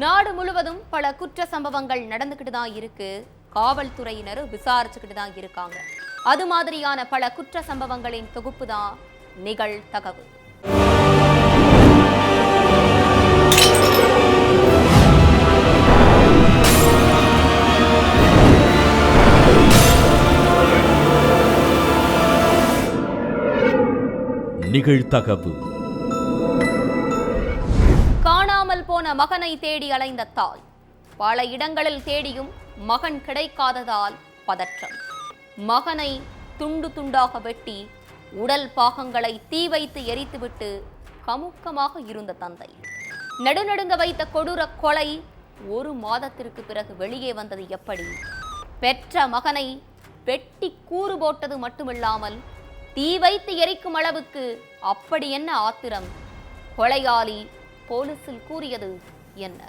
நாடு முழுவதும் பல குற்ற சம்பவங்கள் நடந்துக்கிட்டு தான் இருக்கு. காவல்துறையினர் விசாரிச்சுக்கிட்டு தான் இருக்காங்க. அது மாதிரியான பல குற்ற சம்பவங்களின் தொகுப்பு தான் நிகழ்தகவு. நிகழ்தகவு. காணாமல் போன மகனை தேடி அலைந்த தாய். பல இடங்களில் தேடியும் மகன் கிடைக்காததால் பதற்றம். மகனை துண்டு துண்டாக வெட்டி உடல் பாகங்களை தீ வைத்து எரித்துவிட்டு கமுக்கமாக இருந்த தந்தை. நடுநடுங்க வைத்த கொடூர கொலை ஒரு மாதத்திற்கு பிறகு வெளியே வந்தது எப்படி? பெற்ற மகனை வெட்டி கூறு போட்டது மட்டுமில்லாமல் தீ வைத்து எரிக்கும் அளவுக்கு அப்படி என்ன ஆத்திரம்? கொலையாளி போலீசில் கூறியது என்ன?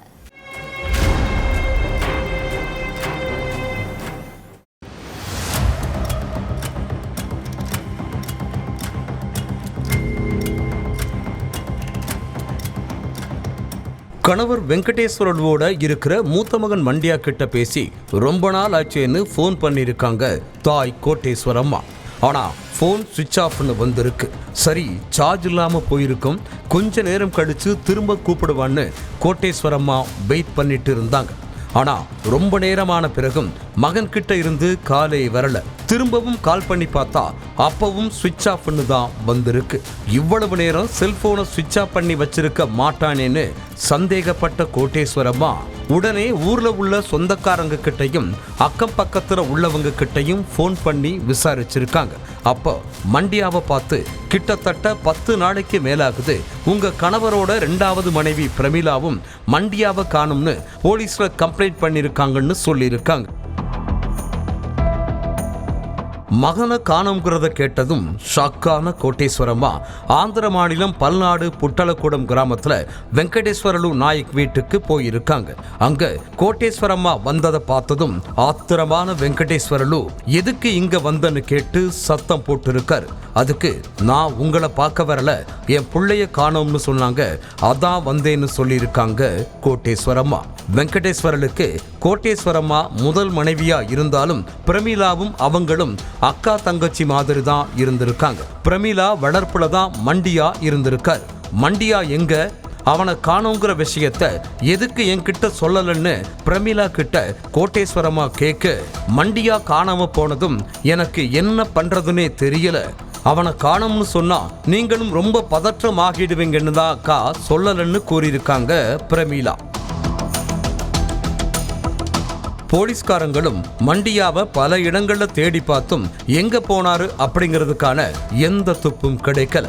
கணவர் வெங்கடேஸ்வரோட இருக்கிற மூத்த மகன் மண்டியா கிட்ட பேசி ரொம்ப நாள் ஆச்சுன்னு ஃபோன் பண்ணியிருக்காங்க தாய் கோட்டேஸ்வரம்மா. ஆனால் ஃபோன் சுவிட்ச் ஆஃப்னு வந்திருக்கு. சரி, சார்ஜ் இல்லாமல் போயிருக்கும், கொஞ்ச நேரம் கழித்து திரும்ப கூப்பிடுவான்னு கோட்டேஸ்வரம்மா வெயிட் பண்ணிட்டு இருந்தாங்க. ஆனால் ரொம்ப நேரமான பிறகும் மகன்கிட்ட இருந்து காலே வரல. திரும்பவும் கால் பண்ணி பார்த்தா அப்பவும் சுவிட்ச் ஆஃப்னு தான் வந்திருக்கு. இவ்வளவு நேரம் செல்போனை சுவிட்ச் ஆஃப் பண்ணி வச்சிருக்க மாட்டானேன்னு சந்தேகப்பட்ட கோட்டேஸ்வரம்மா உடனே ஊர்ல உள்ள சொந்தக்காரங்க கிட்டையும் அக்கம் பக்கத்துல உள்ளவங்க கிட்டையும் ஃபோன் பண்ணி விசாரிச்சிருக்காங்க. அப்போ மண்டியாவை பார்த்து கிட்டத்தட்ட 10 நாளைக்கு மேலாகுது, உங்க கணவரோட 2வது மனைவி பிரமிளாவும் மண்டியாவை காணும்னு போலீஸ்ல கம்ப்ளைண்ட் பண்ணியிருக்காங்கன்னு சொல்லியிருக்காங்க. மகனை காணுங்கிறத கேட்டதும் ஷாக்கான கோட்டேஸ்வரம்மா ஆந்திர மாநிலம் பல்நாடு புட்டலக்கூடம் கிராமத்துல வெங்கடேஸ்வரலு நாயக் வீட்டுக்கு போயிருக்காங்க. அங்க கோட்டேஸ்வரம்மா வந்ததை பார்த்ததும் ஆத்திரமான வெங்கடேஸ்வரலு எதுக்கு இங்க வந்தன்னு கேட்டு சத்தம் போட்டிருக்காரு. அதுக்கு நான் உங்களை பார்க்க வரல, என் பிள்ளைய காணோம்னு சொன்னாங்க, அதான் வந்தேன்னு சொல்லியிருக்காங்க கோட்டேஸ்வரம்மா. வெங்கடேஸ்வரலுக்கு கோட்டேஸ்வரம்மா முதல் மனைவியா இருந்தாலும் பிரமிளாவும் அவங்களும் அக்கா தங்கச்சி மாதிரி தான் இருந்திருக்காங்க. பிரமிளா வளர்ப்புல தான் மண்டியா இருந்திருக்கார். மண்டியா எங்க, அவனை காணோங்கிற விஷயத்த எதுக்கு என்கிட்ட சொல்லலன்னு பிரமிளா கிட்ட கோட்டேஸ்வரம்மா கேட்க, மண்டியா காணாம போனதும் எனக்கு என்ன பண்றதுன்னே தெரியல, அவனை காணோம்னு சொன்னா நீங்களும் ரொம்ப பதற்றம் ஆகிடுவீங்கன்னு தான் அக்கா சொல்லலன்னு கூறியிருக்காங்க பிரமிளா. போலீஸ்காரங்களும் மண்டியாவை பல இடங்கள்ல தேடி பார்த்தும் எங்க போனாரு அப்படிங்கிறதுக்கான எந்த துப்பும் கிடைக்கல.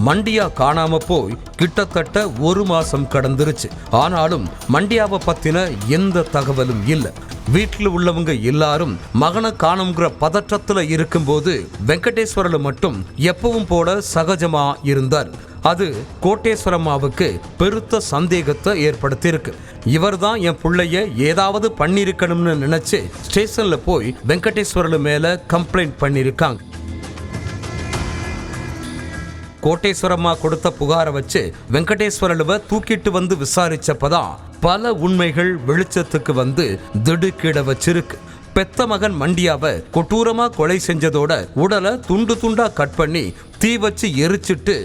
மண்டியா காணாம போய் கிட்டத்தட்ட 1 மாசம் கடந்துருச்சு. ஆனாலும் மண்டியாவை பத்தின எந்த தகவலும் இல்லை. வீட்டில் உள்ளவங்க எல்லாரும் மகனை காணுங்கிற பதற்றத்துல இருக்கும்போது வெங்கடேஸ்வரலு மட்டும் எப்பவும் போல சகஜமா இருந்தார். அது கோட்டேஸ்வரம்மாவுக்கு பெருத்த சந்தேகத்தை ஏற்படுத்தியிருக்கு. இவர் தான் என் பிள்ளைய ஏதாவது பண்ணியிருக்கணும்னு நினைச்சு ஸ்டேஷன்ல போய் வெங்கடேஸ்வரலு மேல கம்ப்ளைண்ட் பண்ணியிருக்காங்க. கோட்டேஸ்வரம்மா கொடுத்த புகாரை வச்சு வெங்கடேஸ்வரலுவை தூக்கிட்டு வந்து விசாரிச்சப்பதான் பல உண்மைகள் வெளிச்சத்துக்கு வந்து திடுக்கிட வச்சிருக்கு. பெத்த மகன் மண்டியாவை கொடூரமா கொலை செஞ்சதோட உடலை துண்டு துண்டா கட் பண்ணி தீ வச்சு எரிச்சிட்டு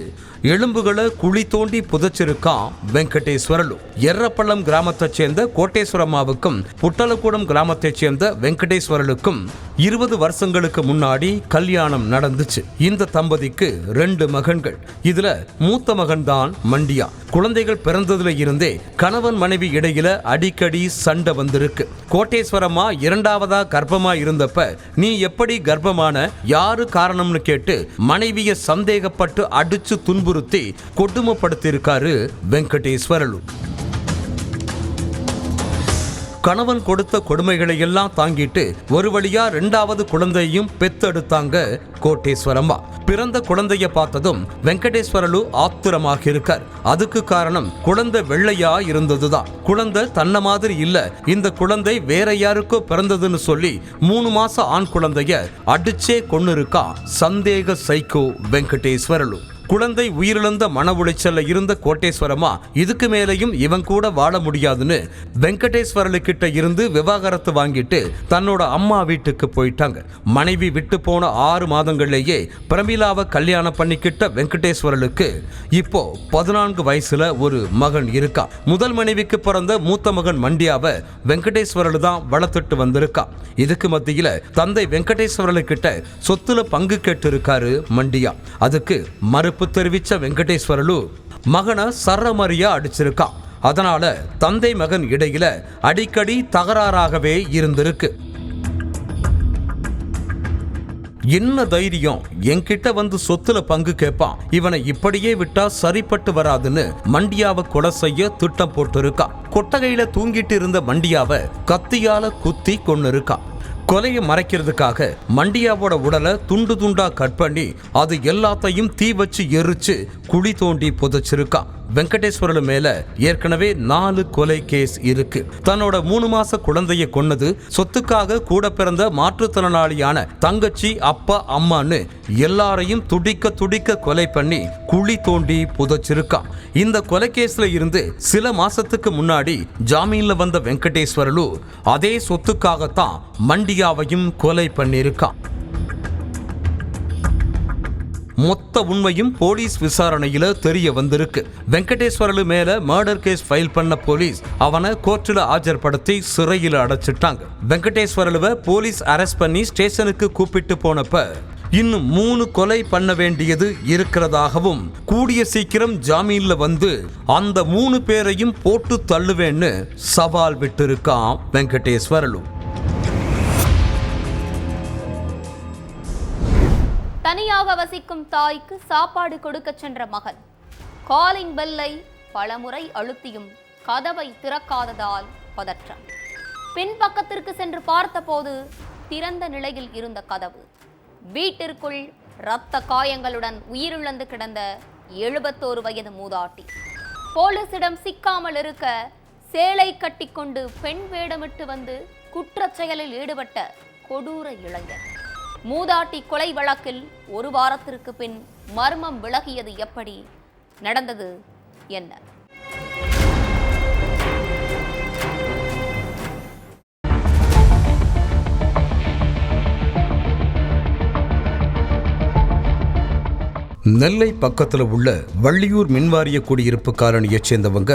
எலும்புகளை குழி தோண்டி புதைச்சிருக்கான் வெங்கடேஸ்வரலு. எர்ரப்பள்ளம் கிராமத்தை சேர்ந்த கோட்டேஸ்வரம்மாவுக்கும் புட்டலக்கூடம் கிராமத்தை சேர்ந்த வெங்கடேஸ்வரலுக்கும் 20 வருஷங்களுக்கு முன்னாடி கல்யாணம் நடந்துச்சு. இந்த தம்பதிக்கு 2 மகன்கள். இதுல மூத்த மகன் தான் மண்டியா. குழந்தைகள் பிறந்ததுல இருந்தே கணவன் மனைவி இடையில அடிக்கடி சண்டை வந்திருக்கு. கோட்டேஸ்வரம்மா 2வதா கர்ப்பமா இருந்தப்ப நீ எப்படி கர்ப்பமான, யாரு காரணம்னு கேட்டு மனைவிய சந்தேகப்பட்டு அடிச்சு துன்புறுத்தி கொடுமைப்படுத்தியிருக்காரு வெங்கடேஸ்வரலு. கணவன் கொடுத்த கொடுமைகளை எல்லாம் தாங்கிட்டு ஒரு வழியா 2வது குழந்தையும் பெத்தெடுத்தாங்க கோட்டேஸ்வரம்மா. பிறந்த குழந்தைய பார்த்ததும் வெங்கடேஸ்வரலு ஆத்திரமாக இருக்கார். அதுக்கு காரணம் குழந்தை வெள்ளையா இருந்ததுதான். குழந்தை தன்ன மாதிரி இல்ல, இந்த குழந்தை வேற யாருக்கோ பிறந்ததுன்னு சொல்லி 3 மாச ஆண் குழந்தைய அடிச்சே கொன்னு இருக்கா சந்தேக சைக்கோ வெங்கடேஸ்வரலு. குழந்தை உயிரிழந்த மன உளைச்சல்ல இருந்த கோட்டேஸ்வரம்மா இதுக்கு மேலையும் இவன் கூட வாழ முடியாதுன்னு வெங்கடேஸ்வரலு கிட்ட இருந்து விவாகரத்து வாங்கிட்டு தன்னோட அம்மா வீட்டுக்கு போயிட்டாங்க. மனைவி விட்டு போன 6 மாதங்கள்லேயே பிரமிளாவை கல்யாணம் பண்ணிக்கிட்ட வெங்கடேஸ்வரலுக்கு இப்போ 14 வயசுல ஒரு மகன் இருக்கா. முதல் மனைவிக்கு பிறந்த மூத்த மகன் மண்டியாவை வெங்கடேஸ்வரலு தான் வளர்த்துட்டு வந்திருக்கா. இதுக்கு மத்தியில தந்தை வெங்கடேஸ்வரலு கிட்ட சொத்துல பங்கு கேட்டு இருக்காரு மண்டியா. அதுக்கு மறுப்பு தெரிவிச்ச வெங்கடேஸ்வரலு மகனை சரமரியா அடிச்சிருக்கா. அதனால தந்தை மகன் இடையில அடிக்கடி தகராறாகவே இருந்திருக்கு. என்ன தைரியம் என்கிட்ட வந்து சொத்துல பங்கு கேட்பான், இவனை இப்படியே விட்டா சரிப்பட்டு வராதுன்னு மண்டியாவை கொலை செய்ய திட்டம் போட்டு இருக்கா. கொட்டகையில தூங்கிட்டு இருந்த மண்டியாவை கத்தியால குத்தி கொன்னு இருக்கா. கொலையை மறைக்கிறதுக்காக மண்டியாவோட உடலை துண்டு துண்டா கட் பண்ணி அது எல்லாத்தையும் தீ வச்சு எரிச்சு குழி தோண்டி புதைச்சிருக்கா. வெங்கடேஸ்வரலு மேல ஏற்கனவே 4 கொலை கேஸ் இருக்கு. தன்னோட 3 மாச குழந்தைய கொன்னது, சொத்துக்காக கூட பிறந்த மாற்றுத்திறனாளியான தங்கச்சி, அப்பா, அம்மான்னு எல்லாரையும் துடிக்க துடிக்க கொலை பண்ணி குழி தோண்டி புதைச்சிருக்கா. இந்த கொலை கேஸ்ல இருந்து சில மாசத்துக்கு முன்னாடி ஜாமீன்ல வந்த வெங்கடேஸ்வரலு அதே சொத்துக்காகத்தான் மண்டியாவையும் கொலை பண்ணியிருக்கா. மொத்த உண்மையும் போலீஸ் விசாரணையில தெரிய வந்திருக்கு. வெங்கடேஸ்வரலு மேல மர்டர் கேஸ் ஃபைல் பண்ண போலீஸ் அவனை கோர்ட்டில் ஆஜர்படுத்தி சிறையில் அடைச்சிட்டாங்க. வெங்கடேஸ்வரலுவை போலீஸ் அரெஸ்ட் பண்ணி ஸ்டேஷனுக்கு கூப்பிட்டு போனப்ப இன்னும் 3 கொலை பண்ண வேண்டியது இருக்கிறதாகவும் கூடிய சீக்கிரம் ஜாமீன்ல வந்து அந்த 3 பேரையும் போட்டு தள்ளுவேன்னு சவால் விட்டிருக்கான் வெங்கடேஸ்வரலு. தனியாக வசிக்கும் தாய்க்கு சாப்பாடு கொடுக்க சென்ற மகன் காலிங் பெல்லை பலமுறை அழுத்தியும் கதவை திறக்காததால் பதற்றம். பின்பக்கத்திற்கு சென்று பார்த்தபோது திறந்த நிலையில் இருந்த கதவு. வீட்டிற்குள் இரத்த காயங்களுடன் உயிரிழந்து கிடந்த 71 வயது மூதாட்டி. போலீசிடம் சிக்காமல் இருக்க சேலை கட்டிக்கொண்டு பெண் வேடமிட்டு வந்து குற்றச் செயலில் ஈடுபட்ட கொடூர இளைஞர். மூதாட்டி கொலை வழக்கில் 1 வாரத்திற்கு பின் மர்மம் விலகியது எப்படி? நடந்தது என்ன? நெல்லை பக்கத்துல உள்ள வள்ளியூர் மின்வாரிய குடியிருப்பு காலனியைச் சேர்ந்தவங்க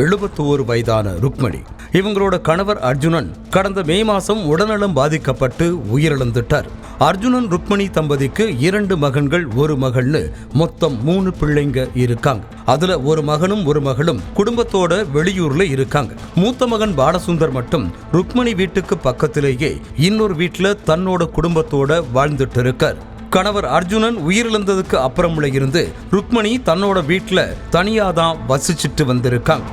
71 வயதான ருக்மணி. இவங்களோட கணவர் அர்ஜுனன் கடந்த மே மாசம் உடல்நலம் பாதிக்கப்பட்டு உயிரிழந்துட்டார். அர்ஜுனன் ருக்மணி தம்பதிக்கு 2 மகன்கள் 1 மகள்னு மொத்தம் 3 பிள்ளைங்க இருக்காங்க. அதுல ஒரு மகனும் ஒரு மகளும் குடும்பத்தோட வெளியூர்ல இருக்காங்க. மூத்த மகன் பாலசுந்தர் மட்டும் ருக்மணி வீட்டுக்கு பக்கத்திலேயே இன்னொரு வீட்டுல தன்னோட குடும்பத்தோட வாழ்ந்துட்டு இருக்கார். கணவர் அர்ஜுனன் உயிரிழந்ததுக்கு அப்புறம்ல இருந்து ருக்மணி தன்னோட வீட்டுல தனியாதான் வசிச்சுட்டு வந்திருக்காங்க.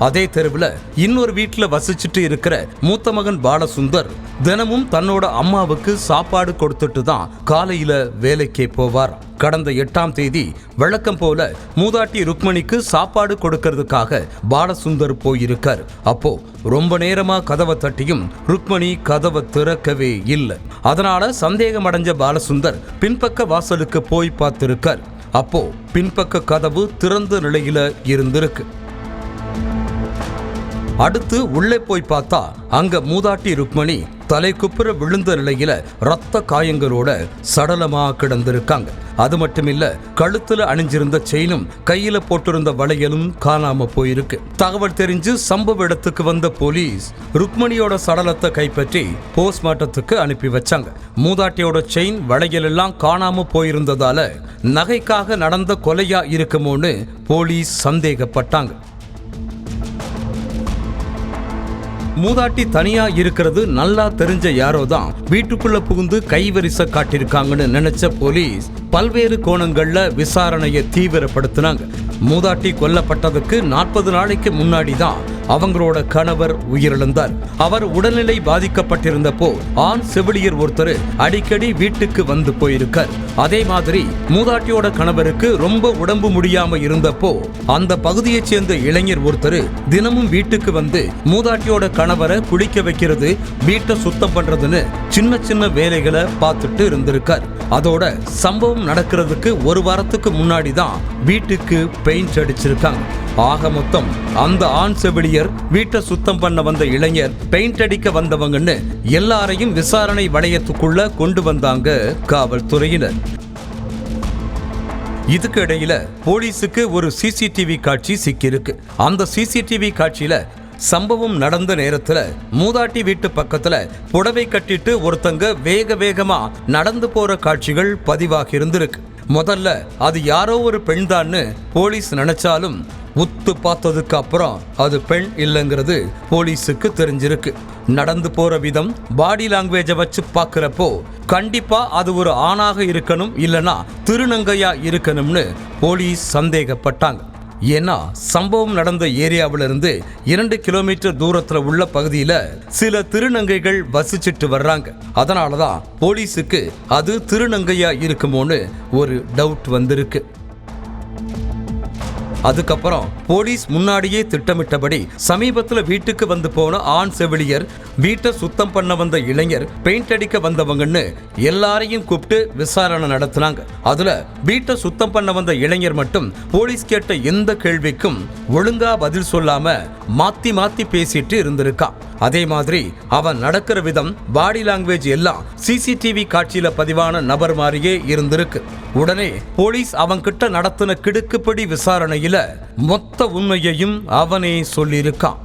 அதே தெருவில் இன்னொரு வீட்டில் வசிச்சுட்டு இருக்கிற மூத்த மகன் பாலசுந்தர் தினமும் தன்னோட அம்மாவுக்கு சாப்பாடு கொடுத்துட்டு தான் காலையில வேலைக்கே போவார். கடந்த 8ஆம் தேதி வழக்கம் போல மூதாட்டி ருக்மணிக்கு சாப்பாடு கொடுக்கறதுக்காக பாலசுந்தர் போயிருக்கார். அப்போ ரொம்ப நேரமா கதவை தட்டியும் ருக்மணி கதவை திறக்கவே இல்லை. அதனால சந்தேகம் அடைஞ்ச பாலசுந்தர் பின்பக்க வாசலுக்கு போய் பார்த்திருக்கார். அப்போ பின்பக்க கதவு திறந்த நிலையில இருந்திருக்கு. அடுத்து உள்ளே போய் பார்த்தா அங்க மூதாட்டி ருக்மணி தலை குப்புற விழுந்த நிலையில ரத்த காயங்களோட சடலமா கிடந்திருக்காங்க. அது மட்டுமில்ல, கழுத்துல அணிஞ்சிருந்த செயினும் கையில போட்டிருந்த வளையலும் காணாம போயிருக்கு. தகவல் தெரிஞ்சு சம்பவ இடத்துக்கு வந்த போலீஸ் ருக்மணியோட சடலத்தை கைப்பற்றி போஸ்ட்மார்ட்டத்துக்கு அனுப்பி வச்சாங்க. மூதாட்டியோட செயின் வளையல் எல்லாம் காணாம போயிருந்ததால நகைக்காக நடந்த கொலையா இருக்குமோன்னு போலீஸ் சந்தேகப்பட்டாங்க. மூதாட்டி தனியா இருக்கிறது நல்லா தெரிஞ்ச யாரோ தான் வீட்டுக்குள்ள புகுந்து கைவரிசை காட்டியிருக்காங்கன்னு நினைச்ச போலீஸ் பல்வேறு கோணங்கள்ல விசாரணையை தீவிரப்படுத்தினாங்க. மூதாட்டி கொல்லப்பட்டதுக்கு 40 நாளைக்கு முன்னாடி தான் அவங்களோட கணவர் உயிரிழந்தார். அவர் உடல்நிலை பாதிக்கப்பட்டிருந்தப்போ ஆண் செவிலியர் ஒருத்தர் அடிக்கடி வீட்டுக்கு வந்து போயிருக்கார். அதே மாதிரி மூதாட்டியோட கணவருக்கு ரொம்ப உடம்பு முடியாம இருந்தப்போ அந்த பகுதியைச் சேர்ந்த இளைஞர் ஒருத்தர் தினமும் வீட்டுக்கு வந்து மூதாட்டியோட கணவரை குளிக்க வைக்கிறது, வீட்டை சுத்தம் பண்றதுன்னு சின்ன சின்ன வேலைகளை பார்த்துட்டு இருந்திருக்கார். அதோட சம்பவம் நடக்கிறதுக்கு ஒரு வாரத்துக்கு முன்னாடி தான் வீட்டுக்கு பெயிண்ட் அடிச்சிருக்காங்க. ஆக மொத்தம் அந்த ஆண் செவிலியர், வீட்டை சுத்தம் பண்ண வந்த இளைஞர், பெயிண்ட் அடிக்க வந்தவங்கன்னு எல்லாரையும் விசாரணை வளையத்துக்குள்ள கொண்டு வந்தாங்க காவல்துறையினர். இதுக்கு இடையில போலீஸுக்கு ஒரு சிசிடிவி காட்சி சிக்கியிருக்கு. அந்த சிசிடிவி காட்சியில சம்பவம் நடந்த நேரத்துல மூதாட்டி வீட்டு பக்கத்துல புடவை கட்டிட்டு ஒருத்தங்க வேக வேகமா நடந்து போற காட்சிகள் பதிவாகி இருந்திருக்கு. முதல்ல அது யாரோ ஒரு பெண் தான்னு போலீஸ் நினைச்சாலும் உத்து பார்த்ததுக்கு அப்புறம் அது பெண் இல்லைங்கிறது போலீஸுக்கு தெரிஞ்சிருக்கு. நடந்து போற விதம், பாடி லாங்குவேஜை வச்சு பார்க்கிறப்போ கண்டிப்பா அது ஒரு ஆணாக இருக்கணும், இல்லனா திருநங்கையா இருக்கணும்னு போலீஸ் சந்தேகப்பட்டாங்க. ஏன்னா சம்பவம் நடந்த ஏரியாவிலிருந்து 2 கிலோமீட்டர் தூரத்துல உள்ள பகுதியில சில திருநங்கைகள் வசிச்சுட்டு வர்றாங்க. அதனாலதான் போலீஸுக்கு அது திருநங்கையா இருக்குமோன்னு ஒரு டவுட் வந்திருக்கு. அதுக்கப்புறம் போலீஸ் முன்னாடியே திட்டமிட்டபடி சமீபத்துல வீட்டுக்கு வந்து போன ஆண் செவிலியர், வீட்டை சுத்தம் பண்ண வந்த இளைஞர், பெயிண்ட் அடிக்க வந்தவங்கன்னு எல்லாரையும் கூப்பிட்டு விசாரணை நடத்தினாங்க. அதுல வீட்டை சுத்தம் பண்ண வந்த இளைஞர் மட்டும் போலீஸ் கேட்ட எந்த கேள்விக்கும் ஒழுங்கா பதில் சொல்லாம மாத்தி மாத்தி பேசிட்டு இருந்திருக்கான். அதே மாதிரி அவன் நடக்கிற விதம், பாடி லாங்குவேஜ் எல்லாம் சிசிடிவி காட்சியில பதிவான நபர் மாதிரியே இருந்திருக்கு. உடனே போலீஸ் அவன்கிட்ட நடத்தின கிடுக்குப்படி விசாரணையில மொத்த உண்மையையும் அவனே சொல்லியிருக்கான்.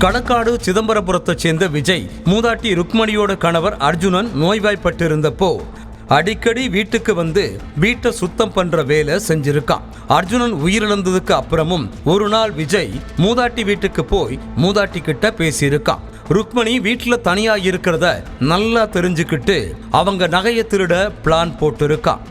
களக்காடு சிதம்பரபுரத்தை சேர்ந்த விஜய், மூதாட்டி ருக்மணியோட கணவர் அர்ஜுனன் நோய்வாய்ப்பட்டு இருந்தப்போ அடிக்கடி வீட்டுக்கு வந்து வீட்டை சுத்தம் பண்ற வேலை செஞ்சிருக்கான். அர்ஜுனன் உயிரிழந்ததுக்கு அப்புறமும் ஒரு நாள் விஜய் மூதாட்டி வீட்டுக்கு போய் மூதாட்டி கிட்ட பேசியிருக்கான். ருக்மணி வீட்டுல தனியா இருக்கிறத நல்லா தெரிஞ்சுக்கிட்டு அவங்க நகையை திருட பிளான் போட்டிருக்கான்.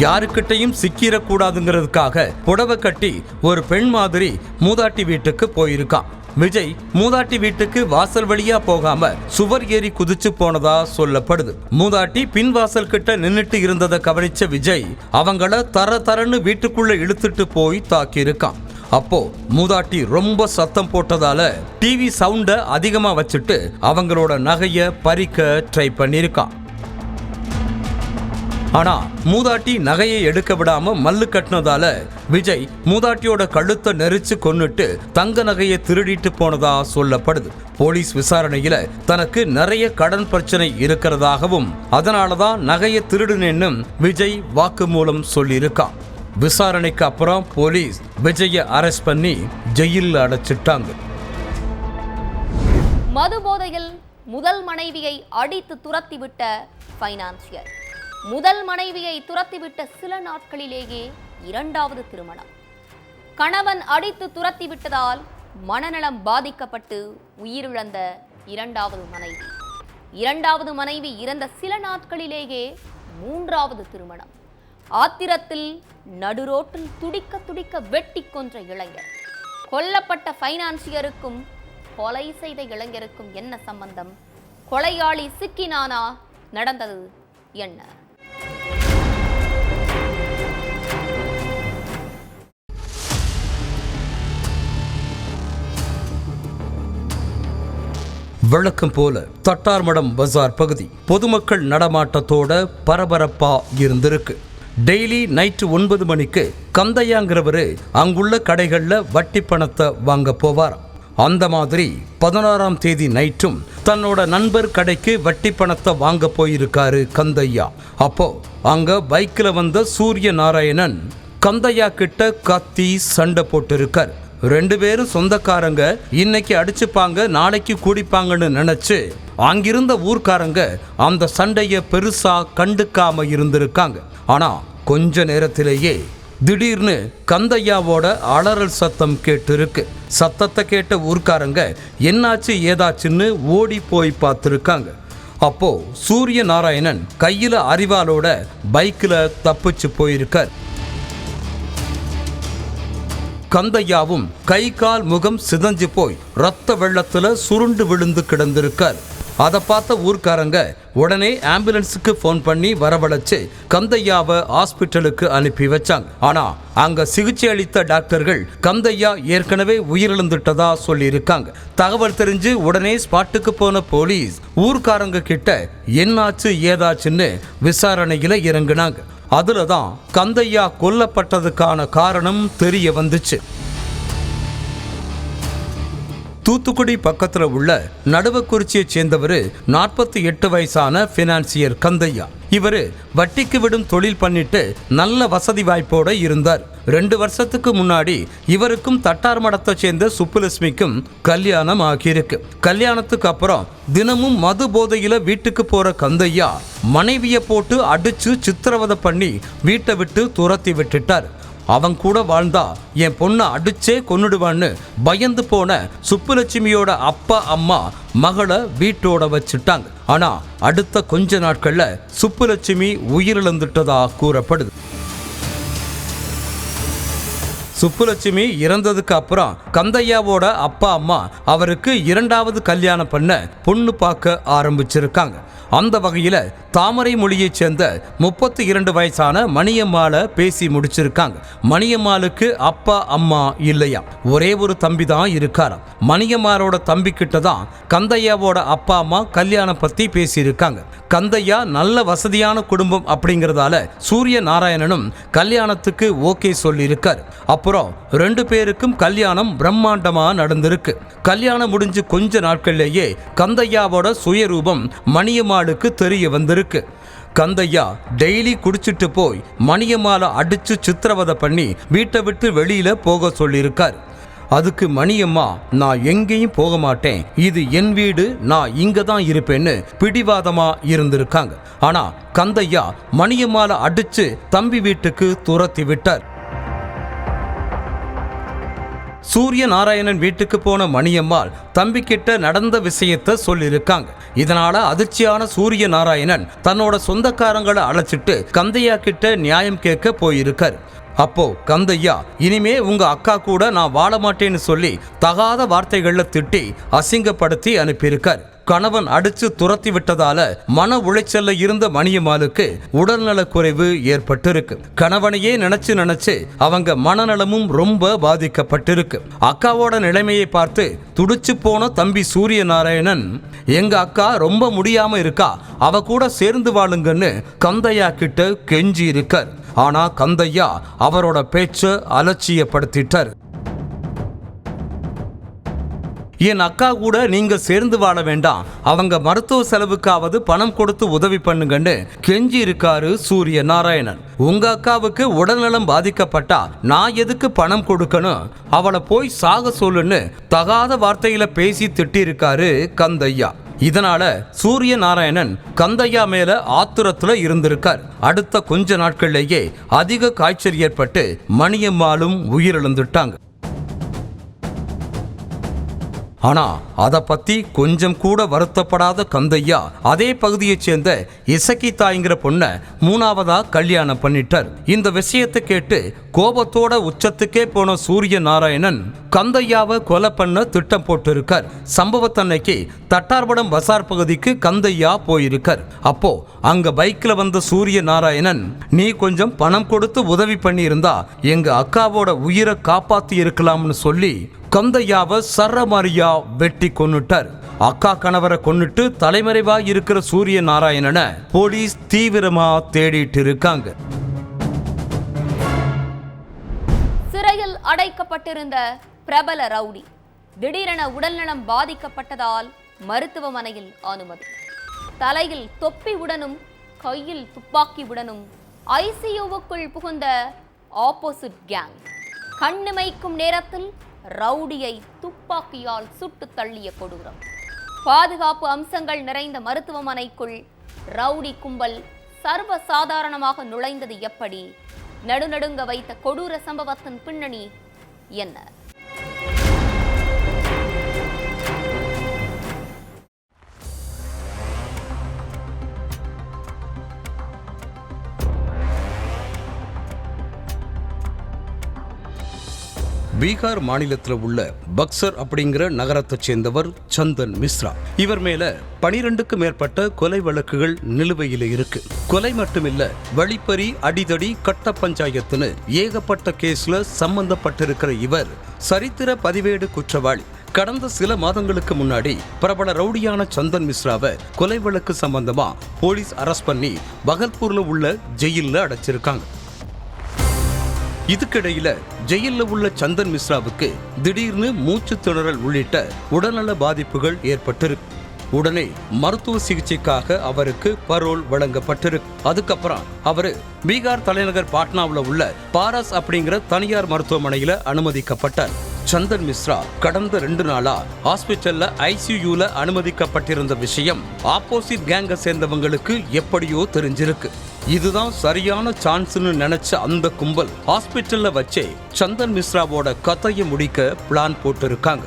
யாருக்கிட்டையும் சிக்கிடக்கூடாதுங்கிறதுக்காக புடவை கட்டி ஒரு பெண் மாதிரி மூதாட்டி வீட்டுக்கு போயிருக்கான். விஜய் மூதாட்டி வீட்டுக்கு வாசல் வழியா போகாம சுவர் ஏறி குதிச்சு போனதா சொல்லப்படுது. மூதாட்டி பின் வாசல் கிட்ட நின்னுட்டு இருந்ததை கவனிச்ச விஜய் அவங்கள தரன்னு வீட்டுக்குள்ள இழுத்துட்டு போய் தாக்கி இருக்கான். அப்போ மூதாட்டி ரொம்ப சத்தம் போட்டதால டிவி சவுண்ட அதிகமா வச்சுட்டு அவங்களோட நகைய பறிக்க ட்ரை பண்ணிருக்கான். ஆனா மூதாட்டி நகையை எடுக்க விடாம மல்லு கட்டினதால விஜய் மூதாட்டியோட கழுத்தை நெரிச்சு கொன்னுட்டு தங்க நகையை திருடிட்டு போனதா சொல்லப்படுது. போலீஸ் விசாரணையில தனக்கு நிறைய கடன் பிரச்சனை இருக்கிறதாகவும் அதனாலதான் நகையை திருடுனேன்னு விஜய் வாக்குமூலம் சொல்லியிருக்கான். விசாரணைக்கு அப்புறம் போலீஸ் விஜயை அரெஸ்ட் பண்ணி ஜெயிலில் அடைச்சிட்டாங்க. மது போதையில் முதல் மனைவியை அடித்து துரத்திவிட்ட பைனான்சியர். முதல் மனைவியை துரத்திவிட்ட சில நாட்களிலேயே இரண்டாவது திருமணம். கணவன் அடித்து துரத்திவிட்டதால் மனநலம் பாதிக்கப்பட்டு உயிரிழந்த இரண்டாவது மனைவி இறந்த சில நாட்களிலேயே மூன்றாவது திருமணம். ஆத்திரத்தில் நடுரோட்டில் துடிக்க வெட்டி கொன்ற இளைஞர். கொல்லப்பட்ட பைனான்சியருக்கும் கொலை செய்த இளைஞருக்கும் என்ன சம்பந்தம்? கொலையாளி சிக்கினானா? நடந்தது என்ன? வழக்கம் போல தட்டார்மடம் பஜார் பகுதி பொதுமக்கள் நடமாட்டத்தோட பரபரப்பா இருந்திருக்கு. டெய்லி நைட்டு 9 மணிக்கு கந்தையாங்கிறவரு அங்குள்ள கடைகள்ல வட்டி பணத்தை வாங்க போவார். அந்த மாதிரி 16ஆம் தேதி நைட்டும் தன்னோட நண்பர் கடைக்கு வட்டி பணத்தை வாங்க போயிருக்காரு கந்தையா. அப்போ அங்க பைக்ல வந்த சூரிய நாராயணன் கந்தையா கிட்ட கத்தி சண்டை போட்டிருக்கார். 2 பேரும் சொந்தக்காரங்க, இன்னைக்கு அடிச்சுப்பாங்க நாளைக்கு கூடிப்பாங்கன்னு நினைச்சு அங்கிருந்த ஊர்க்காரங்க அந்த சண்டைய பெருசா கண்டுக்காம இருந்திருக்காங்க. ஆனா கொஞ்ச நேரத்திலேயே திடீர்னு கந்தையாவோட அலறல் சத்தம் கேட்டிருக்கு. சத்தத்தை கேட்ட ஊர்க்காரங்க என்னாச்சு ஏதாச்சுன்னு ஓடி போய் பார்த்துருக்காங்க. அப்போ சூரிய நாராயணன் கையில அரிவாளோட பைக்கில் தப்பிச்சு போயிருக்கார். கந்தையாவும் கை கால் முகம் சிதஞ்சு போய் ரத்த வெள்ளத்துல சுருண்டு விழுந்து கிடந்திருக்கார். அதை பார்த்த ஊர்க்காரங்க உடனே ஆம்புலன்ஸுக்கு ஃபோன் பண்ணி வரவழைச்சு கந்தையாவை ஹாஸ்பிட்டலுக்கு அனுப்பி வச்சாங்க. ஆனா அங்க சிகிச்சை அளித்த டாக்டர்கள் கந்தையா ஏற்கனவே உயிரிழந்துட்டதா சொல்லியிருக்காங்க. தகவல் தெரிஞ்சு உடனே ஸ்பாட்டுக்கு போன போலீஸ் ஊர்க்காரங்க கிட்ட என்னாச்சு ஏதாச்சுன்னு விசாரணையில இறங்குனாங்க. அதுலதான் கந்தையா கொல்லப்பட்டதுக்கான காரணம் தெரிய வந்துச்சு. தூத்துக்குடி பக்கத்துல உள்ள நடுவக்குறிச்சியை சேர்ந்தவர் 48 வயசான பினான்சியர் கந்தையா. இவரு வட்டிக்கு விடும் தொழில் பண்ணிட்டு நல்ல வசதி வாய்ப்போட இருந்தார். 2 வருஷத்துக்கு முன்னாடி இவருக்கும் தட்டார் மடத்தை சேர்ந்த சுப்புலட்சுமிக்கும் கல்யாணம் ஆகியிருக்கு. கல்யாணத்துக்கு அப்புறம் தினமும் மது போதையில வீட்டுக்கு போற கந்தையா மனைவியை போட்டு அடிச்சு சித்திரவதை பண்ணி வீட்டை விட்டு துரத்தி விட்டுட்டார். அவன் கூட வாழ்ந்தா என் பொண்ணை அடிச்சே கொன்னுடுவான்னு பயந்து போன சுப்புலட்சுமியோட அப்பா அம்மா மகளை வீட்டோட வச்சுட்டாங்க. ஆனா அடுத்த கொஞ்ச நாட்கள்ல சுப்புலட்சுமி உயிரிழந்துட்டதா கூறப்படுது. சுப்புலட்சுமி இறந்ததுக்கு அப்புறம் கந்தையாவோட அப்பா அம்மா அவருக்கு 2வது கல்யாணம் பண்ண பொண்ணு பார்க்க ஆரம்பிச்சிருக்காங்க. அந்த வகையில தாமரை மொழியைச் சேர்ந்த 32 வயசான மணியம்மாளை பேசி முடிச்சிருக்காங்க. மணியம்மாளுக்கு அப்பா அம்மா இல்லையா, ஒரே ஒரு தம்பி தான் இருக்காராம். மணியம்மாளோட தம்பி கிட்ட தான் கந்தையாவோட அப்பா அம்மா கல்யாணம் பத்தி பேசியிருக்காங்க. கந்தையா நல்ல வசதியான குடும்பம் அப்படிங்கிறதால சூரிய நாராயணனும் கல்யாணத்துக்கு ஓகே சொல்லியிருக்காரு. அப்புறம் 2 பேருக்கும் கல்யாணம் பிரம்மாண்டமா நடந்திருக்கு. கல்யாணம் முடிஞ்சு கொஞ்ச நாட்கள்லேயே கந்தையாவோட சுயரூபம் மணியம்மாளுக்கு தெரிய வந்திருக்கு. கந்தையா டெய்லி குடிச்சிட்டு போய் மணியம்மாளை அடிச்சு சித்திரவதை பண்ணி வீட்டை விட்டு வெளியில போக சொல்லியிருக்காரு. அதுக்கு மணியம்மா நான் எங்கேயும் போக மாட்டேன், இது என் வீடு, நான் இங்க தான் இருப்பேன்னு பிடிவாதமா இருந்திருக்காங்க. ஆனா கந்தையா மணியம்மாளை அடிச்சு தம்பி வீட்டுக்கு துரத்தி விட்டார். சூரிய நாராயணன் வீட்டுக்கு போன மணியம்மாள் தம்பி கிட்ட நடந்த விஷயத்த சொல்லியிருக்காங்க. இதனால அதிர்ச்சியான சூரிய நாராயணன் தன்னோட சொந்தக்காரங்களை அழைச்சிட்டு கந்தையா கிட்ட நியாயம் கேட்க போயிருக்காரு. அப்போ கந்தையா இனிமே உங்க அக்கா கூட நான் வாழ மாட்டேன்னு சொல்லி தகாத வார்த்தைகள்ல திட்டி அசிங்கப்படுத்தி அனுப்பியிருக்காரு. கணவன் அடிச்சு துரத்தி விட்டதால மன உளைச்சல்ல இருந்த மணியம்மாளுக்கு உடல்நல குறைவு ஏற்பட்டிருக்கு. கணவனையே நினைச்சு அவங்க மனநலமும் ரொம்ப பாதிக்கப்பட்டிருக்கு. அக்காவோட நிலைமையை பார்த்து துடிச்சு போன தம்பி சூரிய நாராயணன் எங்க அக்கா ரொம்ப முடியாம இருக்கா, அவ கூட சேர்ந்து வாழுங்கன்னு கந்தையா கிட்ட கெஞ்சி இருக்கார். ஆனா கந்தையா அவரோட பேச்ச அலட்சியப்படுத்திட்டார். என் அக்கா கூட நீங்க சேர்ந்து வாழ வேண்டாம், அவங்க மருத்துவ செலவுக்காவது பணம் கொடுத்து உதவி பண்ணுங்கன்னு கெஞ்சி இருக்காரு சூரிய நாராயணன். உங்க அக்காவுக்கு உடல்நலம் பாதிக்கப்பட்டா நான் எதுக்கு பணம் கொடுக்கணும், அவளை போய் சாக சொல்லுன்னு தகாத வார்த்தையில பேசி திட்டிருக்காரு கந்தையா. இதனால சூரிய நாராயணன் கந்தையா மேல ஆத்திரத்துல இருந்திருக்கார். அடுத்த கொஞ்ச நாட்கள்லேயே அதிக காய்ச்சல் ஏற்பட்டு மணியம்மாளும் உயிரிழந்துட்டாங்க. ஆனா அதை பத்தி கொஞ்சம் கூட வருத்தப்படாத கந்தையா அதே பகுதியைச் சேர்ந்த இசக்கி தாய்ங்கிற பொண்ணை 3வதா கல்யாணம் பண்ணிட்டார். இந்த விஷயத்தை கேட்டு கோபத்தோட உச்சத்துக்கே போன சூரிய நாராயணன் கந்தையாவை கொலை பண்ண திட்டம் போட்டிருக்கார். சம்பவத்தன்னைக்கு தட்டார்படம் பசார் பகுதிக்கு கந்தையா போயிருக்கார். அப்போ அங்க பைக்ல வந்த சூரிய நாராயணன் நீ கொஞ்சம் பணம் கொடுத்து உதவி பண்ணி இருந்தா எங்க அக்காவோட உயிரை காப்பாத்தி இருக்கலாம்னு சொல்லி கந்தையாவை சரமாரியா வெட்டி கொன்னுட்டார். அக்கா கணவரை கொன்னுட்டு தலைமறைவா இருக்கிற சூரிய நாராயணனை போலீஸ் தீவிரமா தேடிட்டு இருக்காங்க. சிறையில் அடைக்கப்பட்டிருந்த பிரபல ரவுடி திடீரென உடல்நலம் பாதிக்கப்பட்டதால் மருத்துவமனையில் அனுமதி. தலையில் தொப்பியுடனும் கையில் துப்பாக்கியுடனும் ஐசியூவுக்குள் புகுந்த ஆப்போசிட் கேங். கண்ணிமைக்கும் நேரத்தில் ரவுடியை துப்பாக்கியால் சுட்டு தள்ளிய கொடூரம். பாதுகாப்பு அம்சங்கள் நிறைந்த மருத்துவமனைக்குள் ரவுடி கும்பல் சர்வசாதாரணமாக நுழைந்தது எப்படி? நடுநடுங்க வைத்த கொடூர சம்பவத்தின் பின்னணி என்ன? பீகார் மாநிலத்தில் உள்ள பக்சர் அப்படிங்கிற நகரத்தைச் சேர்ந்தவர் சந்தன் மிஸ்ரா. இவர் மேல 12க்கு மேற்பட்ட கொலை வழக்குகள் நிலுவையில் இருக்கு. கொலை மட்டுமில்ல, வழிப்பறி, அடிதடி, கட்ட பஞ்சாயத்துன்னு ஏகப்பட்ட கேஸ்ல சம்பந்தப்பட்டிருக்கிற இவர் சரித்திர பதிவேடு குற்றவாளி. கடந்த சில மாதங்களுக்கு முன்னாடி பிரபல ரவுடியான சந்தன் மிஸ்ராவை கொலை வழக்கு சம்பந்தமா போலீஸ் அரெஸ்ட் பண்ணி பகல்பூர்ல உள்ள ஜெயில்ல அடைச்சிருக்காங்க. இதுக்கிடையில ஜெயில்ல உள்ள சந்தன் மிஸ்ராவுக்கு திடீர்னு மூச்சு திணறல் உள்ளிட்ட உடல்நல பாதிப்புகள் ஏற்பட்டிருக்கு. உடனே மருத்துவ சிகிச்சைக்காக அவருக்கு பரோல் வழங்கப்பட்டிருக்கு. அதுக்கப்புறம் அவரு பீகார் தலைநகர் பாட்னாவில் உள்ள பாராஸ் அப்படிங்கிற தனியார் மருத்துவமனையில அனுமதிக்கப்பட்டார். சந்தன் மிஸ்ரா கடந்த 2 நாளா ஹாஸ்பிட்டல்ல ICUல அனுமதிக்கப்பட்டிருந்த விஷயம் ஆப்போசிட் கேங்க சேர்ந்தவங்களுக்கு எப்படியோ தெரிஞ்சிருக்கு. இதுதான் சரியான சான்ஸ்னு நினைச்ச அந்த கும்பல் ஹாஸ்பிட்டல்ல வச்சே சந்தன் மிஸ்ராவோட கதையை முடிக்க பிளான் போட்டிருக்காங்க.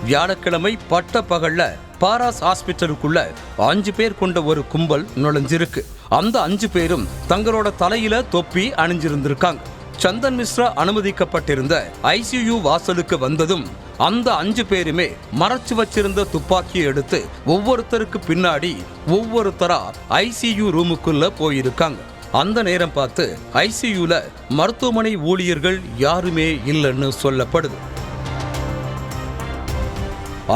வியாழக்கிழமை பட்ட பகல்ல பாராஸ் ஹாஸ்பிட்டலுக்குள்ள 5 பேர் கொண்ட ஒரு கும்பல் நுழைஞ்சிருக்கு. அந்த 5 பேரும் தங்களோட தலையில தொப்பி அணிஞ்சிருந்திருக்காங்க. சந்தன் மிஸ்ரா அனுமதிக்கப்பட்டிருந்த ICU வாசலுக்கு வந்ததும் அந்த 5 பேருமே மறைச்சு வச்சிருந்த துப்பாக்கியை எடுத்து ஒவ்வொருத்தருக்கு பின்னாடி ஒவ்வொருத்தரா ICU ரூமுக்குள்ள போயிருக்காங்க. அந்த நேரம் பார்த்து ICUல மருத்துவமனை ஊழியர்கள் யாருமே இல்லைன்னு சொல்லப்படுது.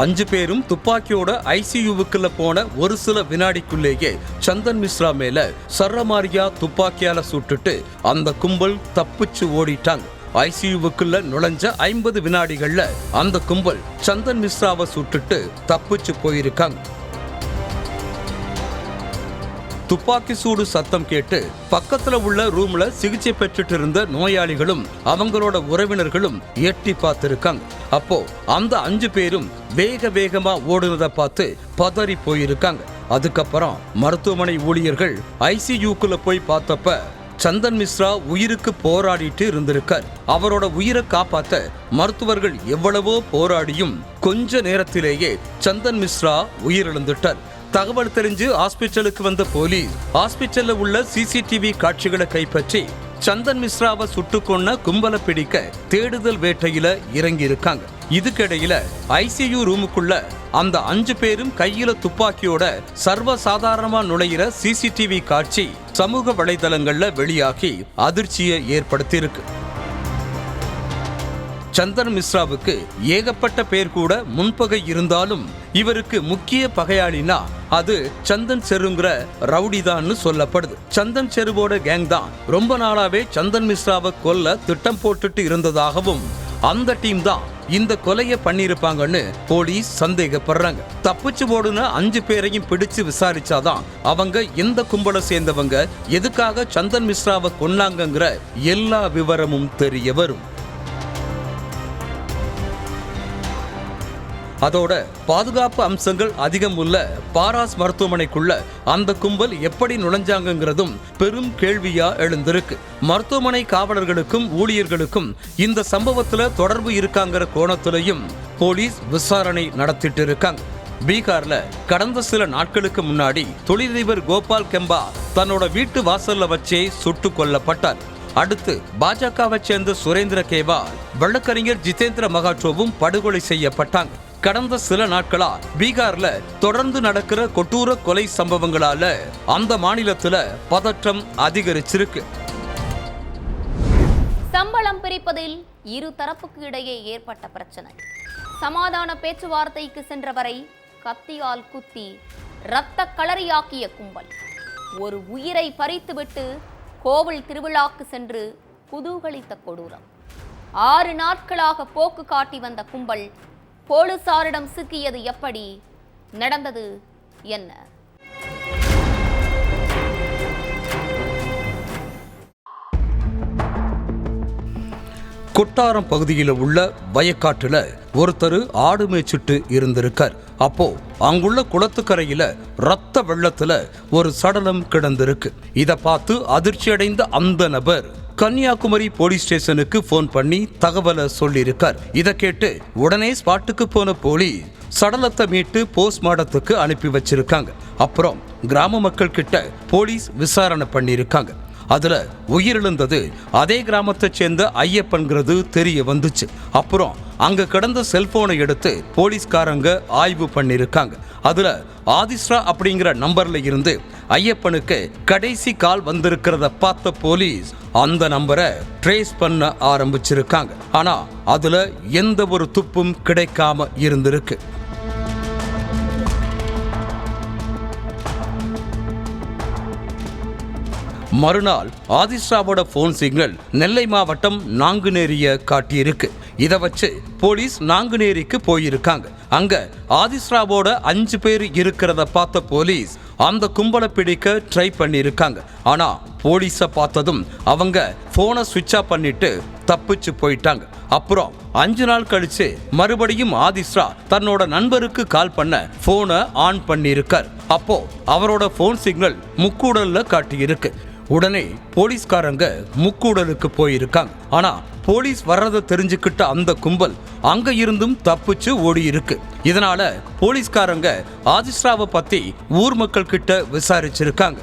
5 பேரும் துப்பாக்கியோட ICUவுக்குள்ள போன ஒரு சில வினாடிக்குள்ளேயே சந்தன் மிஸ்ரா மேல சரமாரியா துப்பாக்கியால சுட்டுட்டு அந்த கும்பல் தப்பிச்சு ஓடிட்டாங்க. ICUவுக்குள்ள நுழைஞ்ச 50 வினாடிகள்ல அந்த கும்பல் சந்தன் மிஸ்ராவை சுட்டுட்டு தப்பிச்சு போயிருக்காங்க. துப்பாக்கி சூடு சத்தம் கேட்டு பக்கத்துல உள்ள ரூம்ல சிகிச்சை பெற்றுட்டு இருந்த நோயாளிகளும் அவங்களோட உறவினர்களும் எட்டி பார்த்திருக்காங்க. அப்போ அந்த 5 பேரும் வேகமா ஓடுனதை பார்த்து பதறி போயிருக்காங்க. அதுக்கப்புறம் மருத்துவமனை ஊழியர்கள் ICUக்குள்ள போய் பார்த்தப்ப சந்தன் மிஸ்ரா உயிருக்கு போராடிட்டு இருந்திருக்கார். அவரோட உயிரை காப்பாத்த மருத்துவர்கள் எவ்வளவோ போராடியும் கொஞ்ச நேரத்திலேயே சந்தன் மிஸ்ரா உயிரிழந்துட்டார். தகவல் தெரிஞ்சு ஹாஸ்பிட்டலுக்கு வந்த போலீஸ் ஹாஸ்பிட்டல்ல உள்ள CCTV காட்சிகளை கைப்பற்றி சந்தன் மிஸ்ராவை சுட்டு கொன்ன கும்பலை பிடிக்க தேடுதல் வேட்டையில இறங்கி இருக்காங்க. இதுக்கிடையில ICU ரூமுக்குள்ள அந்த 5 பேரும் கையில துப்பாக்கியோட சர்வசாதாரணமா நுழையிற CCTV காட்சி சமூக வலைதளங்கள்ல வெளியாகி அதிர்ச்சியை ஏற்படுத்தியிருக்கு. சந்தன் மிஸ்ராவுக்கு ஏகப்பட்ட பேர் கூட முன்பகை இருந்தாலும் இவருக்கு முக்கிய பகையாளினா அது சந்தன் செருங்கிற ரவுடிதான்னு சொல்லப்படுது. சந்தன் செருவோட கேங் தான் ரொம்ப நாளாவே சந்தன் மிஸ்ராவை கொல்ல திட்டம் போட்டுட்டு இருந்ததாகவும் அந்த டீம் தான் இந்த கொலையை பண்ணிருப்பாங்கன்னு போலீஸ் சந்தேகப்படுறாங்க. தப்பிச்சு ஓடுன 5 பேரையும் பிடிச்சு விசாரிச்சாதான் அவங்க எந்த கும்பலை சேர்ந்தவங்க, எதுக்காக சந்தன் மிஸ்ராவை கொன்னாங்கங்கிற எல்லா விவரமும் தெரிய வரும். அதோட பாதுகாப்பு அம்சங்கள் அதிகம் உள்ள பாராஸ் மருத்துவமனைக்குள்ள அந்த கும்பல் எப்படி நுழைஞ்சாங்கிறதும் பெரும் கேள்வியா எழுந்திருக்கு. மருத்துவமனை காவலர்களுக்கும் ஊழியர்களுக்கும் இந்த சம்பவத்துல தொடர்பு இருக்காங்கிற கோணத்திலையும் போலீஸ் விசாரணை நடத்திட்டு இருக்காங்க. பீகார்ல கடந்த சில நாட்களுக்கு முன்னாடி தொழிலதிபர் கோபால் கெம்பா தன்னோட வீட்டு வாசல்ல வச்சே சுட்டு கொல்லப்பட்டார். அடுத்து பாஜகவை சேர்ந்த சுரேந்திர கேவால், வழக்கறிஞர் ஜிதேந்திர மகாட்டோவும் படுகொலை செய்யப்பட்டாங்க. கடந்த சில நாட்களா பீகார்ல தொடர்ந்து நடக்கிற கொடூர கொலை சம்பவங்களால அந்த மாநிலத்துல பதற்றம் அதிகரிச்சிருக்கு. சம்பளம் பிரிப்பதில் இரு தரப்புக்கு இடையே ஏற்பட்ட பிரச்சனை. சமாதான பேச்சுவார்த்தைக்கு சென்றவரை கத்தியால் குத்தி இரத்த களரியாக்கிய கும்பல் ஒரு உயிரை பறித்துவிட்டு கோவில் திருவிழாக்கு சென்று குதூகலித்த கொடூரம். 6 நாட்களாக போக்கு காட்டி வந்த கும்பல் போலீசாரிடம் சிக்கியது எப்படி? நடந்தது என்ன? கொட்டாரம் பகுதியில் உள்ள வயக்காட்டுல ஒருத்தர் ஆடு மேய்ச்சிட்டு இருந்திருக்கார். அப்போ அங்குள்ள குளத்துக்கரையில ரத்த வெள்ளத்துல ஒரு சடலம் கிடந்திருக்கு. இத பார்த்து அதிர்ச்சி அடைந்த அந்த நபர் கன்னியாகுமரி போலீஸ் ஸ்டேஷனுக்கு போன் பண்ணி தகவலை சொல்லியிருக்கார். இதை கேட்டு உடனே ஸ்பாட்டுக்கு போன போலீஸ் சடலத்தை மீட்டு போஸ்ட்மார்ட்டத்துக்கு அனுப்பி வச்சிருக்காங்க. அப்புறம் கிராம மக்கள் கிட்ட போலீஸ் விசாரணை பண்ணியிருக்காங்க. அதுல உயிரிழந்தது அதே கிராமத்தை சேர்ந்த ஐயப்பன்கிறது தெரிய வந்துச்சு. அப்புறம் அங்க கிடந்த செல்போனை எடுத்து போலீஸ்காரங்க ஆய்வு பண்ணிருக்காங்க. அதுல ஆதிஸ்ரா அப்படிங்கிற நம்பர்ல இருந்து ஐயப்பனுக்கு கடைசி கால் வந்திருக்கிறத பார்த்த போலீஸ் அந்த நம்பரை ட்ரேஸ் பண்ண ஆரம்பிச்சிருக்காங்க. ஆனா அதுல எந்த ஒரு துப்பும் கிடைக்காம இருந்திருக்கு. மறுநாள் ஆதிஸ்ராவோட போன் சிக்னல் நெல்லை மாவட்டம் நாங்குநேரிய காட்டியிருக்கு. இதை வச்சு போலீஸ் நாங்குநேரிக்கு போயிருக்காங்க. அங்க ஆதிஸ்ராவோட 5 பேர் இருக்கிறத பார்த்த போலீஸ் அந்த கும்பலை பிடிக்க ட்ரை பண்ணியிருக்காங்க. ஆனா போலீஸை பார்த்ததும் அவங்க போனை சுவிட்ச் ஆஃப் பண்ணிட்டு தப்பிச்சு போயிட்டாங்க. அப்புறம் 5 நாள் கழிச்சு மறுபடியும் ஆதிஸ்ரா தன்னோட நண்பருக்கு கால் பண்ண போனை ஆன் பண்ணியிருக்கார். அப்போ அவரோட போன் சிக்னல் முக்கூடல்ல காட்டியிருக்கு. உடனே போலீஸ்காரங்க முக்கூடலுக்கு போயிருக்காங்க. ஆனா போலீஸ் வர்றதை தெரிஞ்சுக்கிட்ட அந்த கும்பல் அங்க இருந்தும் தப்பிச்சு ஓடி இருக்கு. இதனால போலீஸ்காரங்க ஆதிஸ்ராவை பத்தி ஊர் மக்கள் கிட்ட விசாரிச்சிருக்காங்க.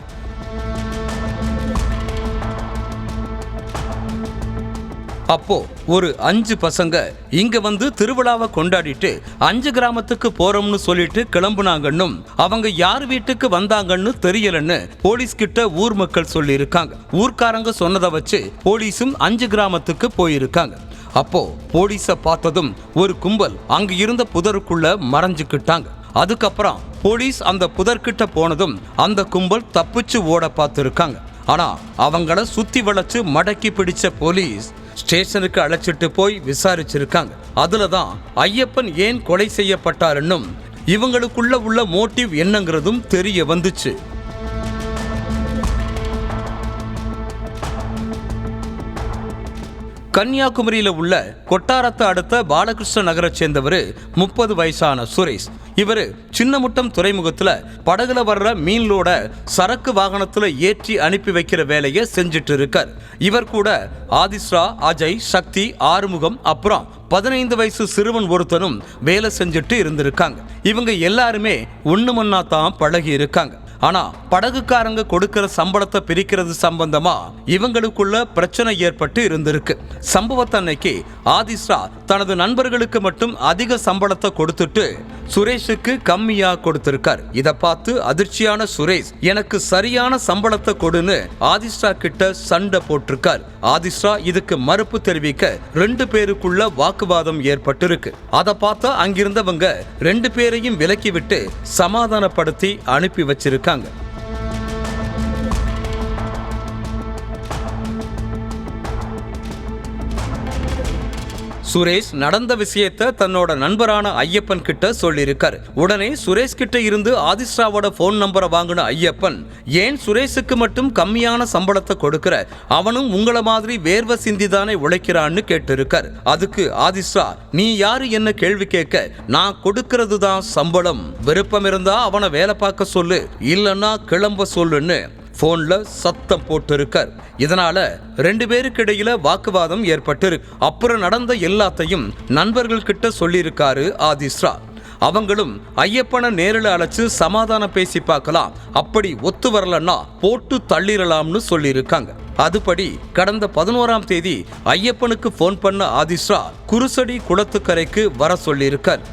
அப்போ ஒரு 5 பசங்க இங்க வந்து திருவிழாவை கொண்டாடிட்டு 5 கிராமத்துக்கு போறோம்னு சொல்லிட்டு கிளம்புனாங்கன்னும் அவங்க யார் வீட்டுக்கு வந்தாங்கன்னு தெரியலன்னு போலீஸ் கிட்ட ஊர் மக்கள் சொல்லி இருக்காங்க. ஊர்க்காரங்க சொன்னதை வச்சு போலீஸும் 5 கிராமத்துக்கு போயிருக்காங்க. அப்போ போலீஸை பார்த்ததும் ஒரு கும்பல் அங்க இருந்த புதருக்குள்ள மறைஞ்சுக்கிட்டாங்க. அதுக்கப்புறம் போலீஸ் அந்த புதர்கிட்ட போனதும் அந்த கும்பல் தப்பிச்சு ஓட பார்த்துருக்காங்க. ஆனா அவங்கள சுத்தி வளைச்சு மடக்கி பிடிச்ச போலீஸ் ஸ்டேஷனுக்கு அழைச்சிட்டு போய் விசாரிச்சிருக்காங்க. அதுலதான் ஐயப்பன் ஏன் கொலை செய்யப்பட்டாருன்னும் இவங்களுக்குள்ள உள்ள மோட்டிவ் என்னங்கிறதும் தெரிய வந்துச்சு. கன்னியாகுமரியில உள்ள கொட்டாரத்தை அடுத்த பாலகிருஷ்ண நகரை சேர்ந்தவர் 30 வயசான சுரேஷ். இவரு சின்னமுட்டம் துறைமுகத்துல படகுல வர்ற மீன்லோட சரக்கு வாகனத்துல ஏற்றி அனுப்பி வைக்கிற வேலையை செஞ்சுட்டு இருக்கார். இவர் கூட ஆதிஸ்ரா, அஜய், சக்தி, ஆறுமுகம் அப்புறம் 15 வயசு சிறுவன் ஒருத்தனும் வேலை செஞ்சுட்டு இருந்திருக்காங்க. இவங்க எல்லாருமே ஒண்ணு மண்ணா தான் பழகி இருக்காங்க. ஆனா படகுக்காரங்க கொடுக்கிற சம்பளத்தை பிரிக்கிறது சம்பந்தமா இவங்களுக்குள்ள பிரச்சனை ஏற்பட்டு இருந்திருக்கு. சம்பவத்தன்னைக்கு ஆதிஸ்ரா தனது நண்பர்களுக்கு மட்டும் அதிக சம்பளத்தை கொடுத்துட்டு சுரேஷுக்கு கம்மியா கொடுத்திருக்கார். இதை பார்த்து அதிர்ச்சியான சுரேஷ் எனக்கு சரியான சம்பளத்தை கொடுன்னு ஆதிஸ்ரா கிட்ட சண்டை போட்டிருக்கார். ஆதிஸ்ரா இதுக்கு மறுப்பு தெரிவிக்க 2 பேருக்குள்ள வாக்குவாதம் ஏற்பட்டிருக்கு. அதை பார்த்து அங்கிருந்தவங்க 2 பேரையும் விலக்கி விட்டு சமாதானப்படுத்தி அனுப்பி வச்சிருக்காங்க. சுரேஷ் நடந்த விஷயத்தை தன்னோட நண்பரான ஐயப்பன் கிட்ட சொல்லியிருக்காரு. உடனே சுரேஷ் கிட்ட இருந்து ஆதிஸ்ராவோட போன் நம்பரை வாங்கின ஐயப்பன், ஏன் சுரேஷுக்கு மட்டும் கம்மியான சம்பளத்தை கொடுக்கிற, அவனும் உங்களை மாதிரி வேர்வை சிந்திதானே உழைக்கிறான்னு கேட்டிருக்காரு. அதுக்கு ஆதிஸ்ரா, நீ யாரு என்ன கேள்வி கேட்க, நான் கொடுக்கிறது தான் சம்பளம், விருப்பம் இருந்தா அவனை வேலை பார்க்க சொல்லு, இல்லைன்னா கிளம்ப சொல்லுன்னு போன்ல சத்தம் போட்டு இருக்கார். இதனால 2 பேருக்கு இடையில வாக்குவாதம் ஏற்பட்டு அப்புறம் நடந்த எல்லாத்தையும் நண்பர்கள் கிட்ட சொல்லியிருக்காரு ஆதிஸ்ரா. அவங்களும் ஐயப்பனை நேரில் அழைச்சு சமாதானம் பேசி பார்க்கலாம், அப்படி ஒத்து வரலன்னா போட்டு தள்ளிடலாம்னு சொல்லியிருக்காங்க. அதுபடி கடந்த 11ஆம் தேதி ஐயப்பனுக்கு போன் பண்ண ஆதிஸ்ரா குருசடி குளத்துக்கரைக்கு வர சொல்லியிருக்கார்.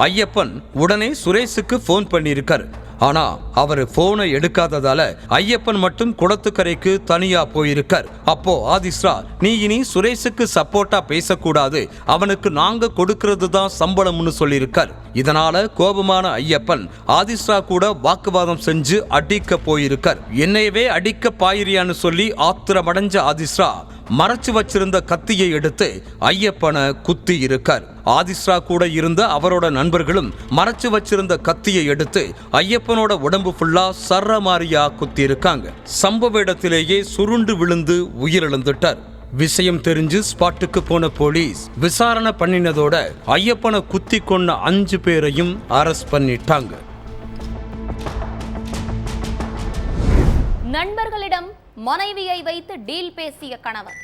ஐயப்பன் உடனே சுரேஷுக்கு போன் பண்ணியிருக்காரு. ஆனா அவர் போனை எடுக்காததால ஐயப்பன் மட்டும் குளத்துக்கரைக்கு தனியா போயிருக்கார். அப்போ ஆதிஸ்ரா, நீ இனி சுரேஷுக்கு சப்போர்ட்டா பேசக்கூடாது, அவனுக்கு நாங்க கொடுக்கிறது தான் சம்பளம்னு சொல்லியிருக்கார். இதனால கோபமான ஐயப்பன் ஆதிஸ்ரா கூட வாக்குவாதம் செஞ்சு அடிக்க போயிருக்கார். என்னையவே அடிக்க பாயிரியான்னு சொல்லி ஆத்திரமடைஞ்ச ஆதிஸ்ரா மறைச்சு வச்சிருந்த கத்தியை எடுத்து ஐயப்பனை குத்தி இருக்கார். ஆதிஸ்ரா கூட இருந்த அவரோட நண்பர்களும் மறைச்சு வச்சிருந்த கத்தியை எடுத்து ஐயப்பனோட உடம்பு ஃபுல்லா சர்ரமாரியா குத்தி இருக்காங்க. சம்பவ இடத்திலேயே சுருண்டு விழுந்து உயிரிழந்துட்டார். விஷயம் தெரிஞ்சு ஸ்பாட்டுக்கு போன போலீஸ் விசாரணை பண்ணினதோட ஐயப்பனை குத்தி கொன்ன 5 பேரையும் அரெஸ்ட் பண்ணிட்டாங்க. நண்பர்களிடம் மனைவியை வைத்து டீல் பேசிய கணவர்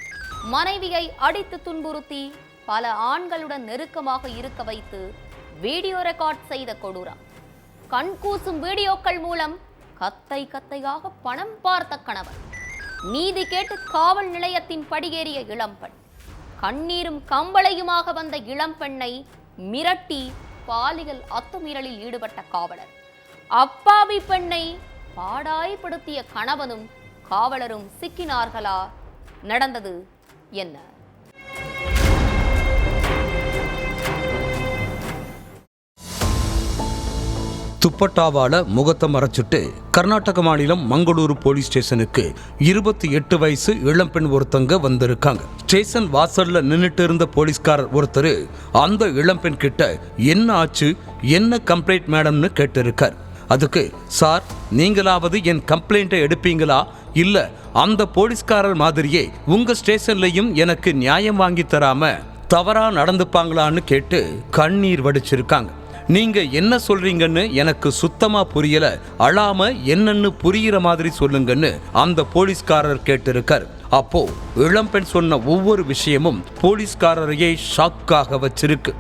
மனைவியை அடித்து துன்புறுத்தி பல ஆண்களுடன் நெருக்கமாக இருக்க வைத்து வீடியோ ரெக்கார்ட் செய்த கொடூரம். கண்கூசும் வீடியோக்கள் மூலம் கத்தையாக பணம் பார்த்த கணவன். நீதி கேட்டு காவல் நிலையத்தின் படியேறிய இளம்பெண். கண்ணீரும் கம்பளையுமாக வந்த இளம்பெண்ணை மிரட்டி பாலியல் அத்துமீறலில் ஈடுபட்ட காவலர். அப்பாவி பெண்ணை பாடாய்படுத்திய கணவனும் காவலரும் சிக்கினார்களா? நடந்தது என்ன? துப்பட்டாவால முகத்தை மறைச்சிட்டு கர்நாடக மாநிலம் மங்களூரு போலீஸ் ஸ்டேஷனுக்கு 28 வயசு இளம்பெண் ஒருத்தங்க வந்திருக்காங்க. ஸ்டேஷன் வாசல்ல நின்னுட்டு இருந்த போலீஸ்காரர் ஒருத்தர் அந்த இளம்பெண் கிட்ட என்ன ஆச்சு, என்ன கம்ப்ளைண்ட் மேடம்னு கேட்டிருக்கார். அதுக்கு, சார் நீங்களாவது என் கம்ப்ளைண்ட்டை எடுப்பீங்களா, இல்ல அந்த போலீஸ்காரர் மாதிரியே உங்க ஸ்டேஷன்லயும் எனக்கு நியாயம் வாங்கி தராம தவறா நடந்துப்பாங்களான்னு கேட்டு கண்ணீர் வடிச்சிருக்காங்க. நீங்க என்ன சொல்றீங்கன்னு எனக்கு சுத்தமா புரியல, அழாம என்னன்னு புரியுற மாதிரி சொல்லுங்கன்னு அந்த போலீஸ்காரர் கேட்டிருக்கார். அப்போ இளம்பெண் சொன்ன ஒவ்வொரு விஷயமும் போலீஸ்காரரையே ஷாக்காக வச்சிருக்கு.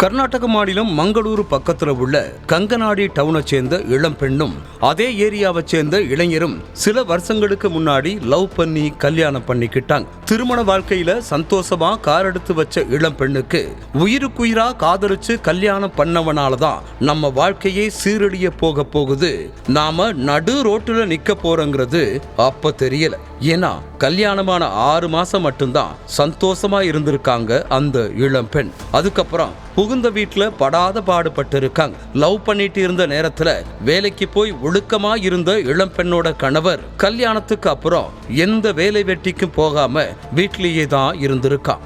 கர்நாடக மாநிலம் மங்களூரு பக்கத்துல உள்ள கங்கனாடி டவுனை சேர்ந்த இளம்பெண்ணும் அதே ஏரியாவை சேர்ந்த இளைஞரும் சில வருஷங்களுக்கு முன்னாடி லவ் பண்ணி கல்யாணம் பண்ணிக்கிட்டாங்க. திருமண வாழ்க்கையில சந்தோஷமா கார் எடுத்து வச்ச இளம்பெண்ணுக்கு உயிருக்குயிரா காதலிச்சு கல்யாணம் பண்ணவனாலதான் நம்ம வாழ்க்கையே சீரழிய போகுது, நாம நடு ரோட்டுல நிக்க போறோங்கிறது அப்ப தெரியல. ஏன்னா கல்யாணமான 6 மாசம் மட்டும்தான் சந்தோஷமா இருந்திருக்காங்க அந்த இளம்பெண். அதுக்கப்புறம் புகுந்த வீட்டுல படாத பாடுபட்டு இருக்காங்க. லவ் பண்ணிட்டு இருந்த நேரத்துல வேலைக்கு போய் ஒழுக்கமா இருந்த இளம்பெண்ணோட கணவர் கல்யாணத்துக்கு அப்புறம் எந்த வேலை வெட்டிக்கும் போகாம வீட்டிலேயே தான் இருந்திருக்கான்.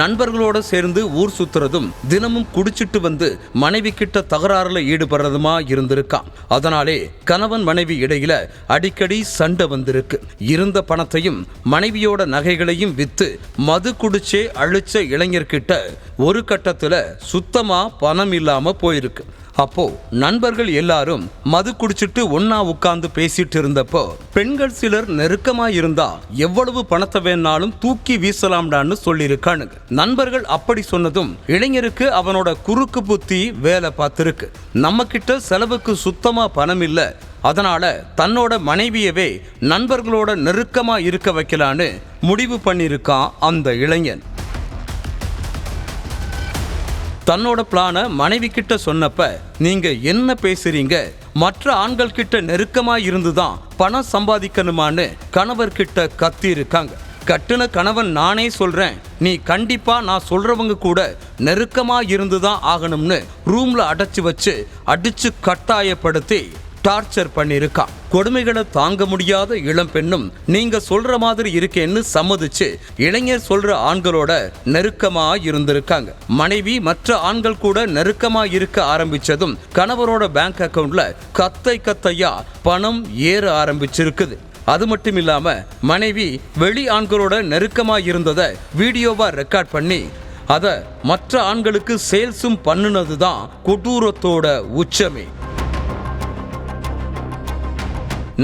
நண்பர்களோட சேர்ந்து ஊர் சுத்துறதும் தினமும் குடிச்சிட்டு வந்து மனைவி கிட்ட தகராறுல ஈடுபடுறதுமா இருந்திருக்கான். அதனாலே கணவன் மனைவி இடையில அடிக்கடி சண்டை வந்திருக்கு. இருந்த பணத்தையும் மனைவியோட நகைகளையும் வித்து மது குடிச்சே அழிச்ச இளைஞர்கிட்ட ஒரு கட்டத்துல சுத்தமா பணம் இல்லாம போயிருக்கு. அப்போ நண்பர்கள் எல்லாரும் மது குடிச்சிட்டு ஒன்னா உட்கார்ந்து பேசிட்டு இருந்தப்போ பெண்கள் சிலர் நெருக்கமா இருந்தா எவ்வளவு பணத்தை வேணாலும் தூக்கி வீசலாம்டான்னு சொல்லியிருக்கானுங்க. நண்பர்கள் அப்படி சொன்னதும் இளைஞருக்கு அவனோட குறுக்கு புத்தி வேலை பார்த்திருக்கு. நம்ம கிட்ட செலவுக்கு சுத்தமா பணம் இல்ல, அதனால தன்னோட மனைவியவே நண்பர்களோட நெருக்கமா இருக்க வைக்கலான்னு முடிவு பண்ணியிருக்கான் அந்த இளைஞன். தன்னோட பிளான மனைவி கிட்ட சொன்னப்ப, நீங்க என்ன பேசுறீங்க, மற்ற ஆண்கள் கிட்ட நெருக்கமா இருந்துதான் பணம் சம்பாதிக்கணுமான்னு கணவர் கிட்ட கத்தி இருக்காங்க. கட்டுன கணவன் நானே சொல்றேன், நீ கண்டிப்பா நான் சொல்றவங்க கூட நெருக்கமா இருந்துதான் ஆகணும்னு ரூம்ல அடைச்சு வச்சு அடிச்சு கட்டாயப்படுத்தி டார்ச்சர் பண்ணிருக்கான். கொடுமைகளை தாங்க முடியாத இளம்பெண்ணும் நீங்க சொல்ற மாதிரி இருக்கேன்னு சம்மதிச்சு இளைஞர் சொல்ற ஆண்களோட நெருக்கமா இருந்திருக்காங்க. மனைவி மற்ற ஆண்கள் கூட நெருக்கமா இருக்க ஆரம்பிச்சதும் கணவரோட பேங்க் அக்கவுண்ட்ல கத்தையா பணம் ஏற ஆரம்பிச்சிருக்குது. அது மட்டும் இல்லாம மனைவி வெளி ஆண்களோட நெருக்கமா இருந்ததை வீடியோவா ரெக்கார்ட் பண்ணி அதை மற்ற ஆண்களுக்கு சேல்ஸும் பண்ணுனதுதான் கொடூரத்தோட உச்சமே.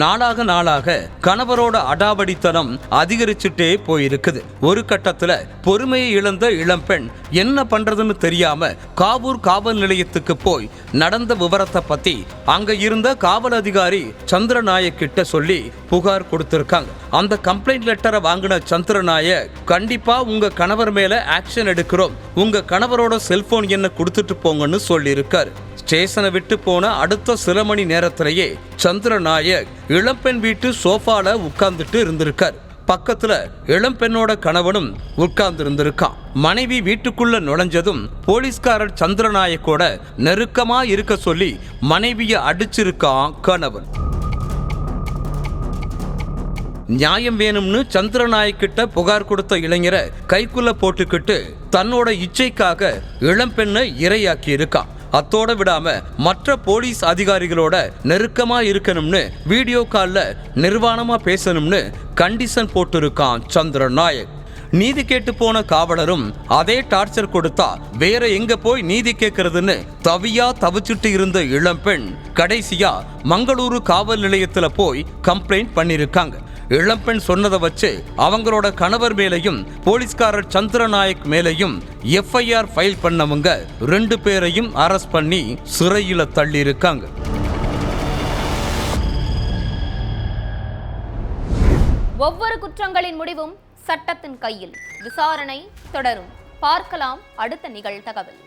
நாளாக கணவரோட அடாவடித்தனம் அதிகரிச்சுட்டே போயிருக்குது. ஒரு கட்டத்துல பொறுமையை இழந்த இளம்பெண் என்ன பண்றதுன்னு தெரியாம காவூர் காவல் நிலையத்துக்கு போய் நடந்த விவரத்தை பத்தி அங்க இருந்த காவல் அதிகாரி சந்திரநாயக் கிட்ட சொல்லி புகார் கொடுத்திருக்காங்க. அந்த கம்ப்ளைண்ட் லெட்டரை வாங்கின சந்திரநாயக், கண்டிப்பா உங்க கணவர் மேல ஆக்ஷன் எடுக்கிறோம், உங்க கணவரோட செல்போன் என்ன கொடுத்துட்டு போங்கன்னு சொல்லி இருக்காரு. ஸ்டேஷனை விட்டு போன அடுத்த சில மணி நேரத்திலேயே சந்திரநாயக் இளம்பெண் வீட்டு சோஃபால உட்கார்ந்துட்டு இருந்திருக்கார். பக்கத்துல இளம்பெண்ணோட கணவனும் உட்கார்ந்து இருந்திருக்கான். மனைவி வீட்டுக்குள்ள நுழைஞ்சதும் போலீஸ்காரர் சந்திரநாயக்கோட நெருக்கமா இருக்க சொல்லி மனைவிய அடிச்சிருக்கான் கணவன். நியாயம் வேணும்னு சந்திரநாயக் கிட்ட புகார் கொடுத்த இளைஞரை கைக்குள்ள போட்டுக்கிட்டு தன்னோட இச்சைக்காக இளம்பெண்ணை இரையாக்கி இருக்கான். அத்தோட விடாம மற்ற போலீஸ் அதிகாரிகளோட நெருக்கமா இருக்கணும்னு வீடியோ கால்ல நிர்வாணமா பேசணும்னு கண்டிஷன் போட்டிருக்கான் சந்திரநாயக். நீதி கேட்டு போன காவலரும் அதே டார்ச்சர் கொடுத்தா வேற எங்க போய் நீதி கேட்கறதுன்னு தவிச்சுட்டு இருந்த இளம்பெண் கடைசியா மங்களூரு காவல் நிலையத்துல போய் கம்ப்ளைண்ட் பண்ணிருக்காங்க. இளம்பெண் சொன்னதை வச்சு அவங்களோட கணவர் மேலையும் போலீஸ்காரர் சந்திரநாயக் மேலையும் எஃப்ஐஆர் ஃபைல் பண்ணவங்க 2 பேரையும் அரெஸ்ட் பண்ணி சிறையில தள்ளி இருக்காங்க. ஒவ்வொரு குற்றங்களின் முடிவும் சட்டத்தின் கையில். விசாரணை தொடரும். பார்க்கலாம் அடுத்த நிகழ்தகவல்.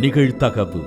நிகழ்தகவு.